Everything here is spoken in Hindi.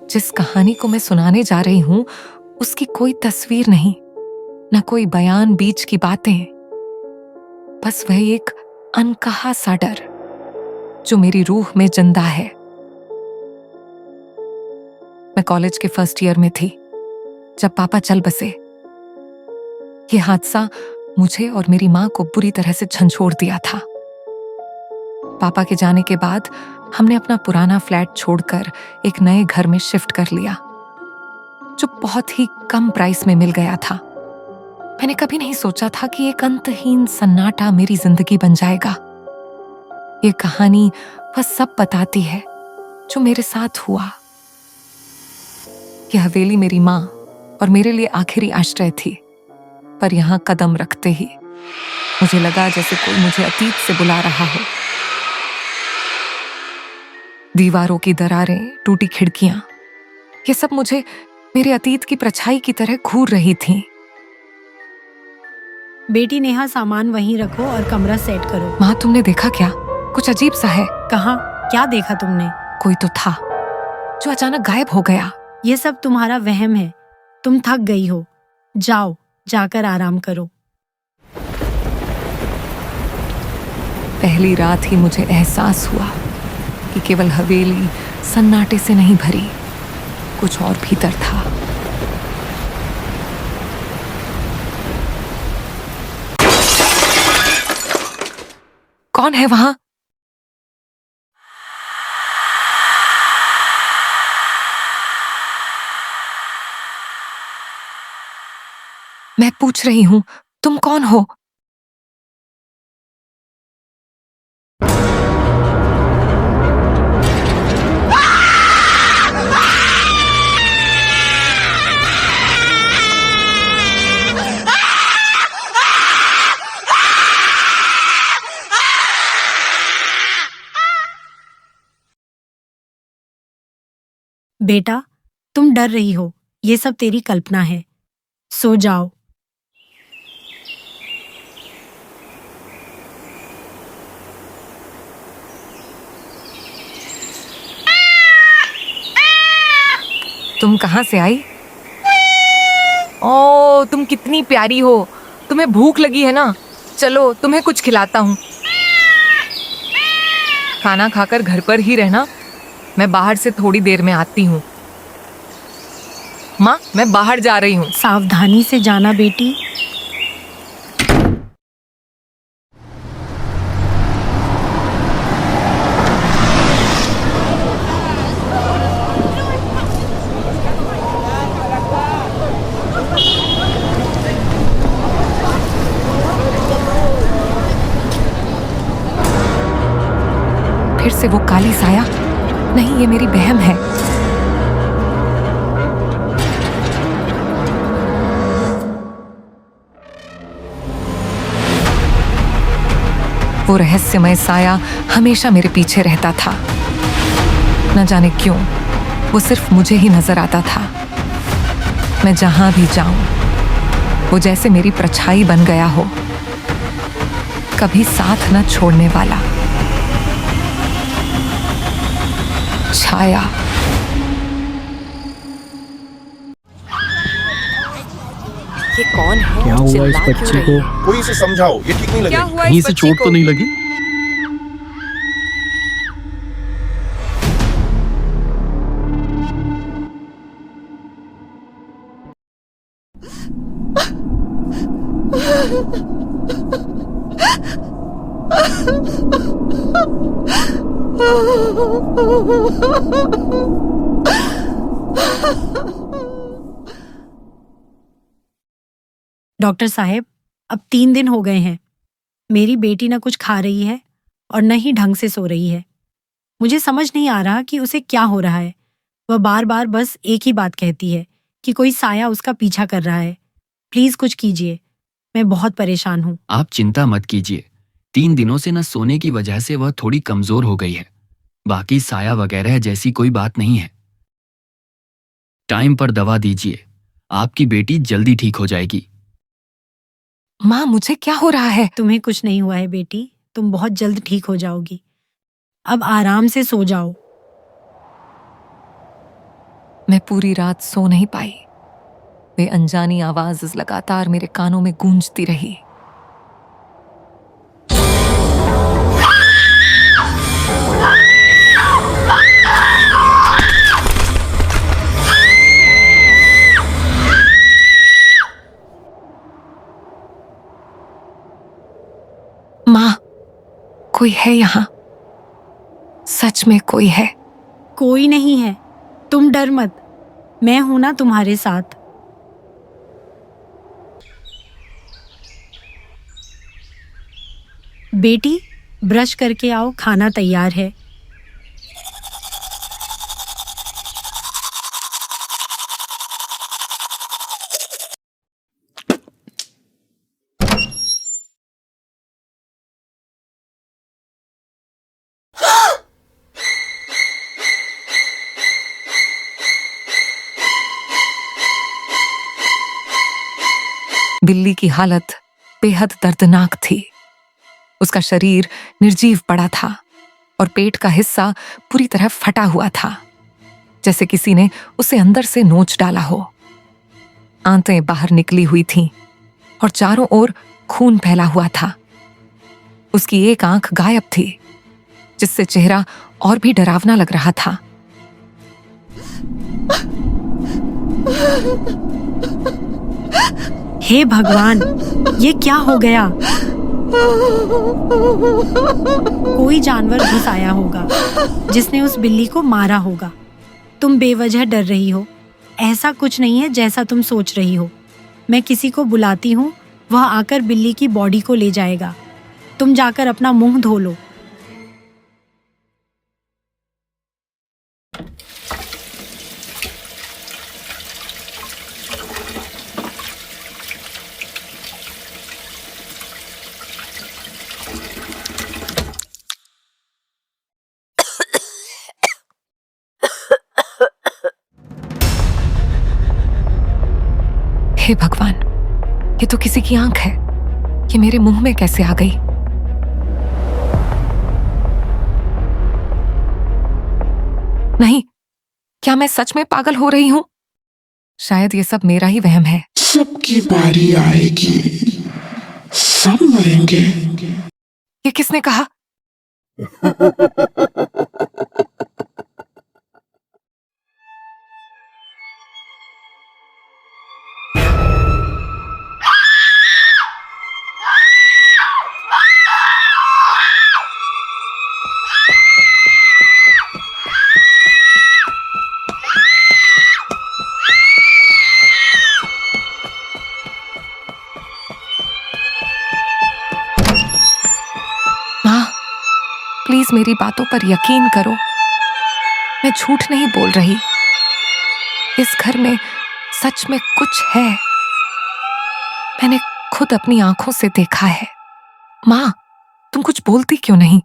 जिस कहानी को मैं सुनाने जा रही हूं उसकी कोई तस्वीर नहीं, न कोई बयान, बीच की बातें, बस वह एक अनकहा सा डर जो मेरी रूह में जिंदा है। मैं कॉलेज के फर्स्ट ईयर में थी जब पापा चल बसे। यह हादसा मुझे और मेरी मां को बुरी तरह से झंझोड़ दिया था। पापा के जाने के बाद हमने अपना पुराना फ्लैट छोड़कर एक नए घर में शिफ्ट कर लिया जो बहुत ही कम प्राइस में मिल गया था। मैंने कभी नहीं सोचा था कि एक अंतहीन सन्नाटा मेरी जिंदगी बन जाएगा। ये कहानी वह सब बताती है जो मेरे साथ हुआ। यह हवेली मेरी मां और मेरे लिए आखिरी आश्रय थी, पर यहां कदम रखते ही मुझे लगा जैसे कोई मुझे अतीत से बुला रहा हो। दीवारों की दरारें, टूटी खिड़कियां, ये सब मुझे मेरे अतीत की परछाई की तरह घूर रही थीं। बेटी नेहा, सामान वहीं रखो और कमरा सेट करो। माँ, तुमने देखा क्या? कुछ अजीब सा है। कहाँ? क्या देखा तुमने? कोई तो था जो अचानक गायब हो गया। ये सब तुम्हारा वहम है। तुम थक गई हो, जाओ जाकर आराम करो। पहली रात ही मुझे एहसास हुआ कि केवल हवेली सन्नाटे से नहीं भरी, कुछ और भीतर था। कौन है वहां? मैं पूछ रही हूं, तुम कौन हो? बेटा, तुम डर रही हो, ये सब तेरी कल्पना है। सो जाओ। तुम कहां से आई? ओ, तुम कितनी प्यारी हो। तुम्हें भूख लगी है ना? चलो तुम्हें कुछ खिलाता हूँ। खाना खाकर घर पर ही रहना, मैं बाहर से थोड़ी देर में आती हूँ। माँ, मैं बाहर जा रही हूँ। सावधानी से जाना बेटी। फिर से वो काली साया? नहीं, ये मेरी बहम है। वो रहस्यमय साया हमेशा मेरे पीछे रहता था। न जाने क्यों वो सिर्फ मुझे ही नजर आता था। मैं जहां भी जाऊं वो जैसे मेरी परछाई बन गया हो, कभी साथ न छोड़ने वाला। छाया। ये कौन है? क्या हुआ इस चिल्ला क्यों बच्ची रही को? है? कोई इसे समझाओ, ये ठीक नहीं क्या लगेगा। हुआ कहीं इस से बच्ची चोट को? तो नहीं लगी? डॉक्टर साहब, अब 3 दिन हो गए हैं। मेरी बेटी न कुछ खा रही है और न ही ढंग से सो रही है। मुझे समझ नहीं आ रहा कि उसे क्या हो रहा है। वह बार बार बस एक ही बात कहती है कि कोई साया उसका पीछा कर रहा है। प्लीज कुछ कीजिए, मैं बहुत परेशान हूँ। आप चिंता मत कीजिए। 3 दिनों से न सोने की वजह से वह थोड़ी कमजोर हो गई है। बाकी साया वगैरह जैसी कोई बात नहीं है। टाइम पर दवा दीजिए, आपकी बेटी जल्दी ठीक हो जाएगी। माँ, मुझे क्या हो रहा है? तुम्हें कुछ नहीं हुआ है बेटी, तुम बहुत जल्द ठीक हो जाओगी। अब आराम से सो जाओ। मैं पूरी रात सो नहीं पाई। वे अनजानी आवाज लगातार मेरे कानों में गूंजती रही। माँ, कोई है यहाँ? सच में कोई है? कोई नहीं है, तुम डर मत, मैं हूं ना तुम्हारे साथ। बेटी, ब्रश करके आओ, खाना तैयार है। बिल्ली की हालत बेहद दर्दनाक थी। उसका शरीर निर्जीव पड़ा था और पेट का हिस्सा पूरी तरह फटा हुआ था, जैसे किसी ने उसे अंदर से नोच डाला हो। आंतें बाहर निकली हुई थीं और चारों ओर खून फैला हुआ था। उसकी एक आंख गायब थी, जिससे चेहरा और भी डरावना लग रहा था। हे भगवान, ये क्या हो गया? कोई जानवर घुस आया होगा जिसने उस बिल्ली को मारा होगा। तुम बेवजह डर रही हो। ऐसा कुछ नहीं है जैसा तुम सोच रही हो। मैं किसी को बुलाती हूँ, वह आकर बिल्ली की बॉडी को ले जाएगा। तुम जाकर अपना मुंह धो लो। हे भगवान, ये तो किसी की आंख है। ये मेरे मुंह में कैसे आ गई? नहीं, क्या मैं सच में पागल हो रही हूं? शायद ये सब मेरा ही वहम है। सबकी बारी आएगी, सब मरेंगे। ये किसने कहा? माँ, प्लीज मेरी बातों पर यकीन करो। मैं झूठ नहीं बोल रही। इस घर में सच में कुछ है। मैंने खुद अपनी आंखों से देखा है। माँ, तुम कुछ बोलती क्यों नहीं?